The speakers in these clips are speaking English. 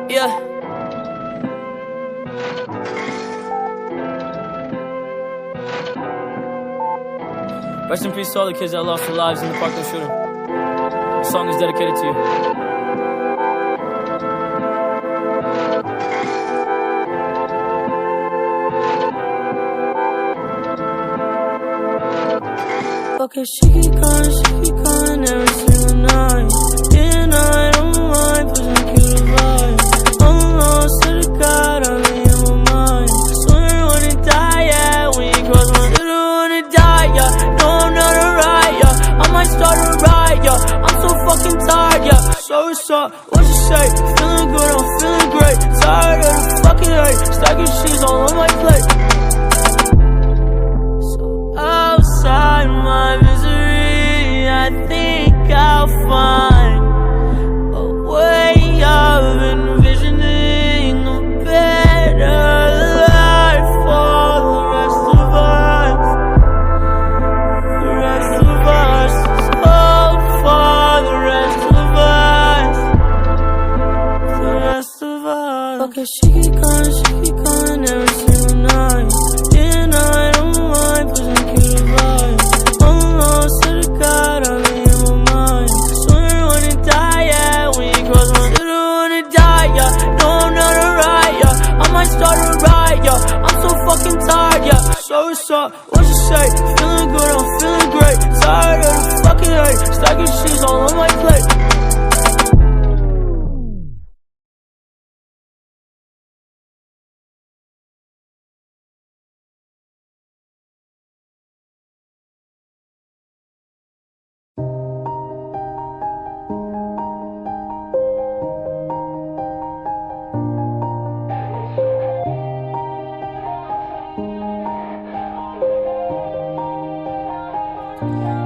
Yeah. Rest in peace to all the kids that lost their lives in the Parkland shooting. This song is dedicated to you. Okay, she keep calling every single night. And I don't mind pushing cute vibe. I'm lost to the God, I'm in my mind. Swear I wanna die, yeah. When you cross my I don't wanna die, yeah. No, I'm not alright, yeah. I might start a riot, yeah. I'm so fucking tired, yeah. So what's up? What you say? Feeling good, I'm feeling great. Tired of the fucking hate. Stacking sheets all on my plate. Outside my misery, I think I'll find a way of envisioning a better life for the rest of us. The rest of us. Oh, for the rest of us. The rest of us. Okay, she keep calling every single night. And I don't mind pushing cute vibes. I'm lost to the God, I'm in my mind. Swear I wanna die, yeah. When you cross my I don't wanna die, yeah. No, I'm not alright, yeah. I might start a riot, yeah. I'm so fucking tired, yeah. So what's up? What you say? Feeling good, I'm feeling great. Tired of the fucking hate. Stacking sheets all on my plate.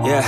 Yeah,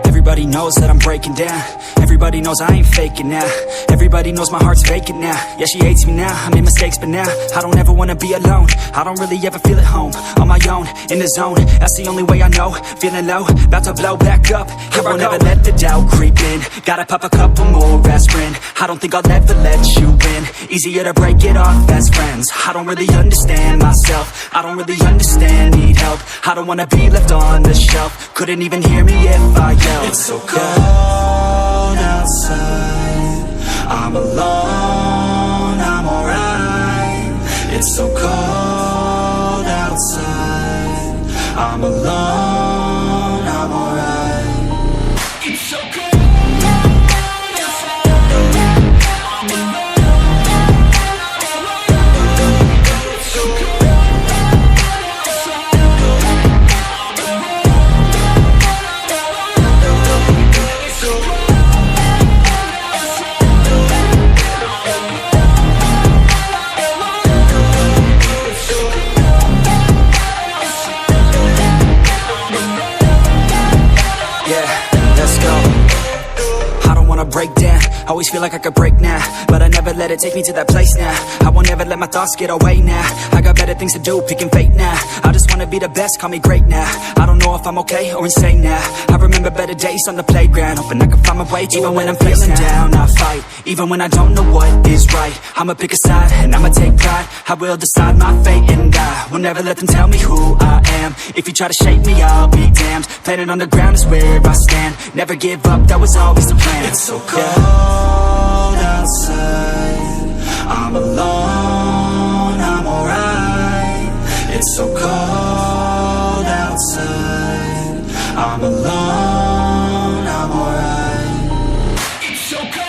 everybody knows that I'm breaking down. Everybody knows I ain't faking now. Everybody knows my heart's vacant now. Yeah, she hates me now, I made mistakes but now I don't ever wanna be alone. I don't really ever feel at home. On my own, in the zone, that's the only way I know. Feeling low, about to blow back up. Here I won't ever let the doubt creep in. Gotta pop a couple more aspirin. I don't think I'll ever let you in. Easier to break it off best friends. I don't really understand myself. I don't really understand, need help. I don't wanna be left on the shelf. Couldn't even hear me if I yelled. It's so cold outside. I'm alone, I'm alright. It's so cold outside. I'm alone, I'm alright. It's so cold. Break down, always feel like I could break now, but I never let it take me to that place now. I won't ever let my thoughts get away now. I got better things to do, picking fate now. I just wanna be the best, call me great now. I don't know if I'm okay or insane now. I remember better days on the playground, hoping I can find my way. Even when I'm feeling down, I fight. Even when I don't know what is right, I'ma pick a side and I'ma take pride. I will decide my fate and I will never let them tell me who I am. If you try to shape me, I'll be damned. Planet on the ground is where I stand. Never give up, that was always the plan. It's so cold outside. I'm alone, I'm alright. It's so cold outside. I'm alone, I'm alright. It's so cold.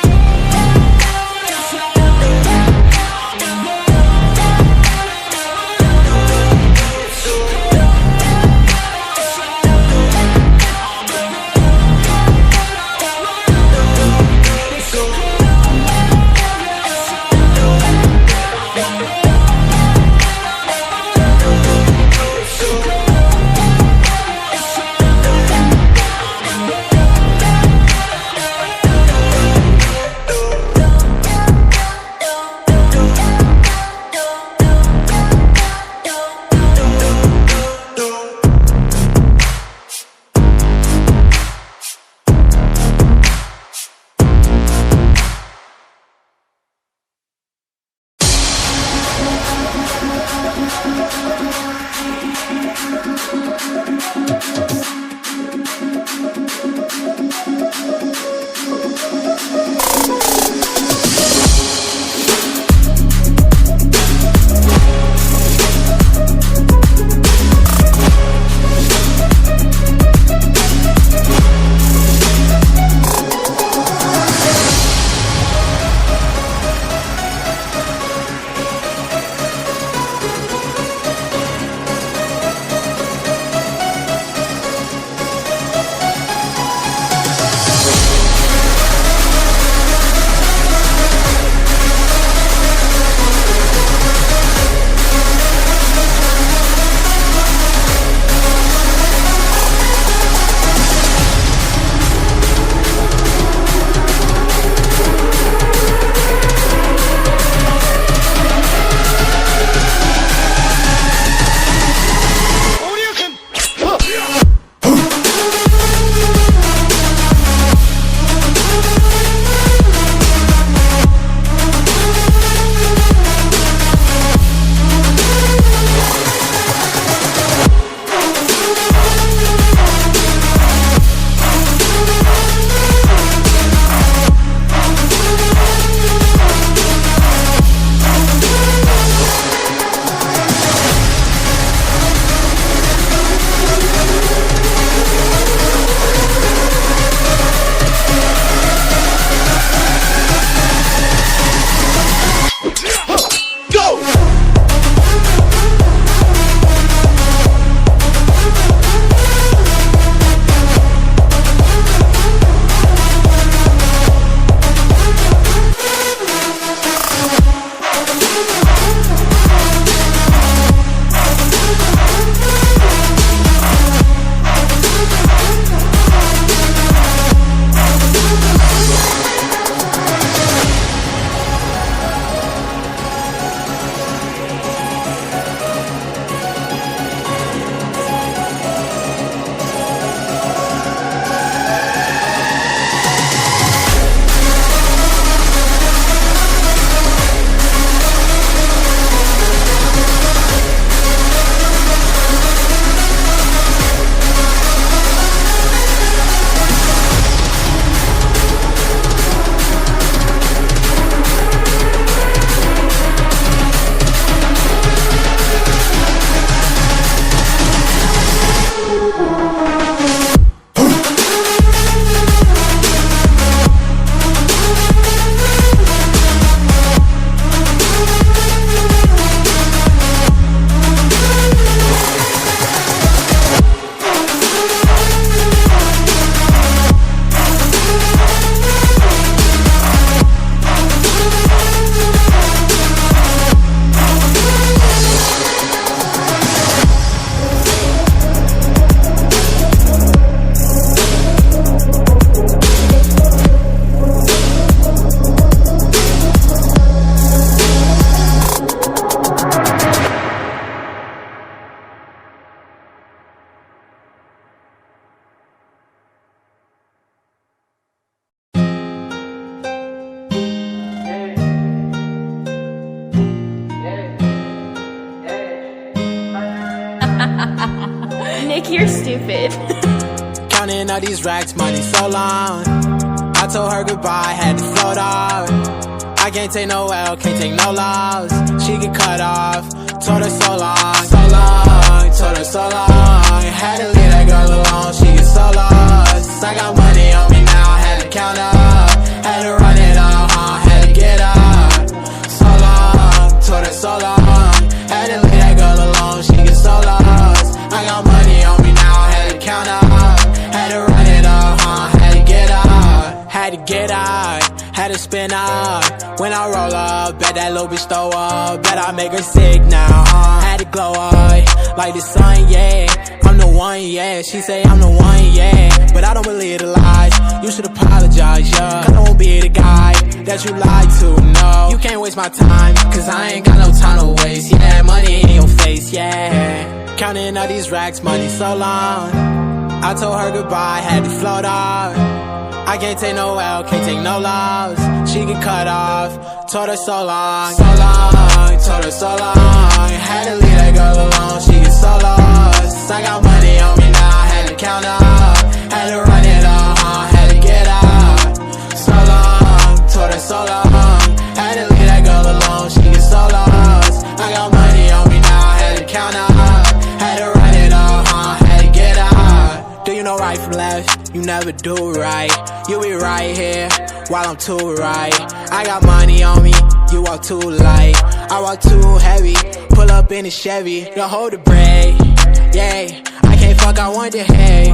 stupid. Counting all these racks, money so long. I told her goodbye, had to float off. I can't take no L, can't take no loss. She get cut off, told her so long, so long, told her so long. Had to leave that girl alone, she get so lost. I got money on me now, had to count up, had to run it up, had to get up. So long, told her so long. Had to leave that girl alone, she get so lost. I got money on me now, had to count up, had to run it up, had to get up, had to get out. Had to spin up, when I roll up, bet that little bitch throw up, bet I make her sick now, had to glow up, like the sun, yeah, I'm the one, yeah, she say I'm the one, yeah, but I don't believe the lies, you should apologize, yeah, I won't be the guy that you lied to, no, you can't waste my time, cause I ain't got no time to waste, yeah, money in your face, yeah, counting all these racks, money so long, I told her goodbye, had to float off. I can't take no L, can't take no loss. She get cut off, told her so long, so long, told her so long. Had to leave that girl alone, she get so lost. I got money on me now, had to count up, had to run it up, had to get out. So long, told her so long. Had to leave that girl alone, she get so lost. I got money on me now, had to count up, had to run it up, had to get out. Do you know right from left? You never do right. You be right here while I'm too right. I got money on me, you walk too light. I walk too heavy, pull up in a Chevy. Don't hold the brake, yeah. I can't fuck, I want the hay,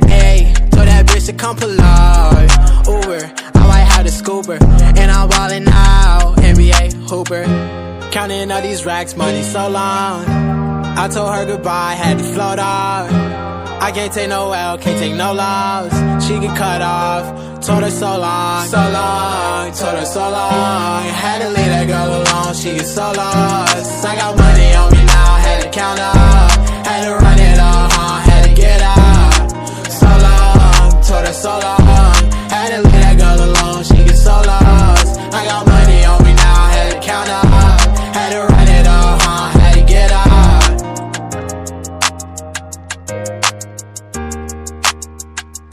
hey. Told that bitch to come pull up, Uber. I might have the scooper, and I'm ballin' out, NBA hooper. Counting all these racks, money so long. I told her goodbye, had to float off. I can't take no L, can't take no loss. She get cut off, told her so long, so long, told her so long. Had to leave that girl alone, she get so lost. I got money on me now, had to count up, had to run it up, had to get out. So long, told her so long.